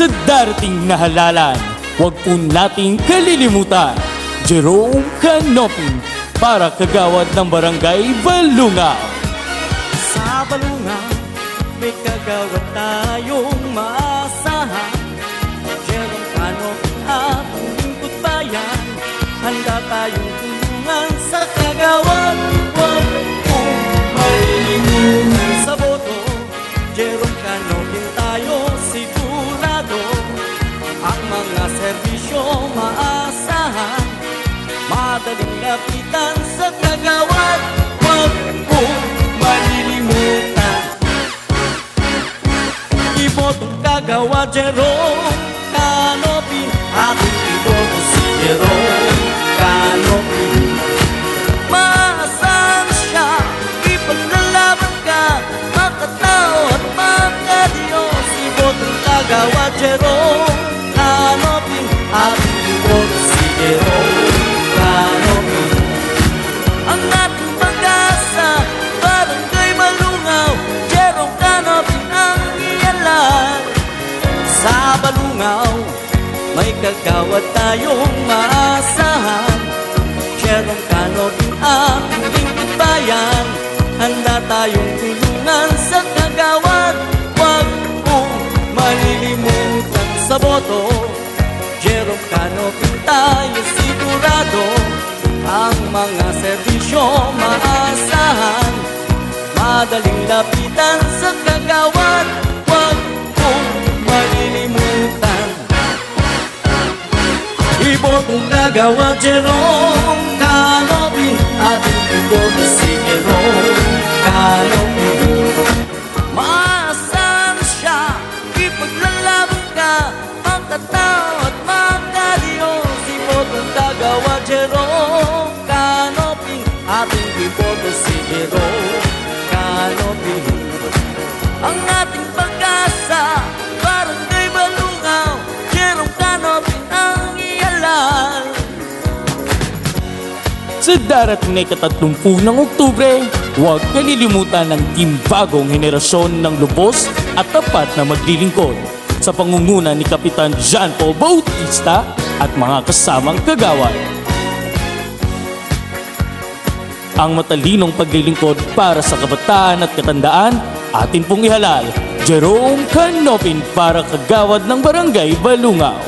Sa darating na halalan, huwag po nating kalilimutan Jerome Canoping para kagawad ng Barangay Balungaw. Sa Balungaw, may kagawad tayong maasahan. Jerome Canoping at ang lingkod bayan, handa tayong tulungan sa kagawad. Huwag kong malilimutan sa boto, Jerome Canoping tayo sigurado. Ang mga serbisyo maasahan, madaling lapitan sa kagawad. Huwag kong malilimutan ibotong kagawad Jerome Canoping. Ating iboto si Jerome Canoping. Maasahan siya, ipaglalaban ka, makatao at makadiyos. Ibotong kagawad Jerome Canoping. Ating iboto si Jerome Canoping. Ang ating pag-asa, Barangay Balungaw, Jerome Canoping ang iyalan. Sa Balungaw, may kagawad tayong maasahan. Jerome Canoping ang lingkod bayan, handa tayong tulungan sa kagawad. Huwag mong malilimutan sa boto, Jerome Canoping tayo sigurado. Ang mga serbisyo maasahan, madaling lapitan sa kagawad. Huwag mong malilimutan ibotong kagawad Jerome Canoping. Ating iboto si Jerome Canoping. Maasahan siya, ipaglalaban ka, makatao at makadiyos. Ibotong kagawad Jerome Canoping. Ating iboto si Jerome Canoping. Ang ating pag-asa, Barangay Balungaw, Jerome Canoping ang iyalan. Sa darating na ika-30 ng Oktubre, huwag kalilimutan ng Team Bagong Henerasyon ng Lubos at Tapat na Maglilingkod sa pangunguna ni Kapitan John Paul Bautista at mga kasamang kagawad. Ang matalinong paglilingkod para sa kabataan at katandaan, atin pong ihalal Jerome Canoping para kagawad ng Barangay Balungaw.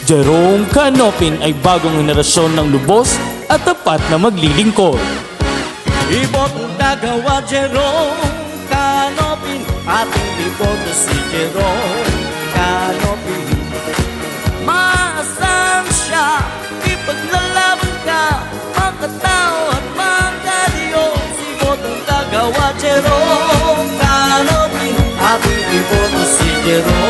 Jerome Canoping ay bagong henerasyon ng lubos at tapat na maglilingkod. Ibotong kagawad Jerome Canoping. Ating iboto si Jerome Canoping. Maasahan siya, ipaglalaban ka, makatao at makadiyos. Ibotong kagawad Jerome Canoping. Ating iboto si Jerome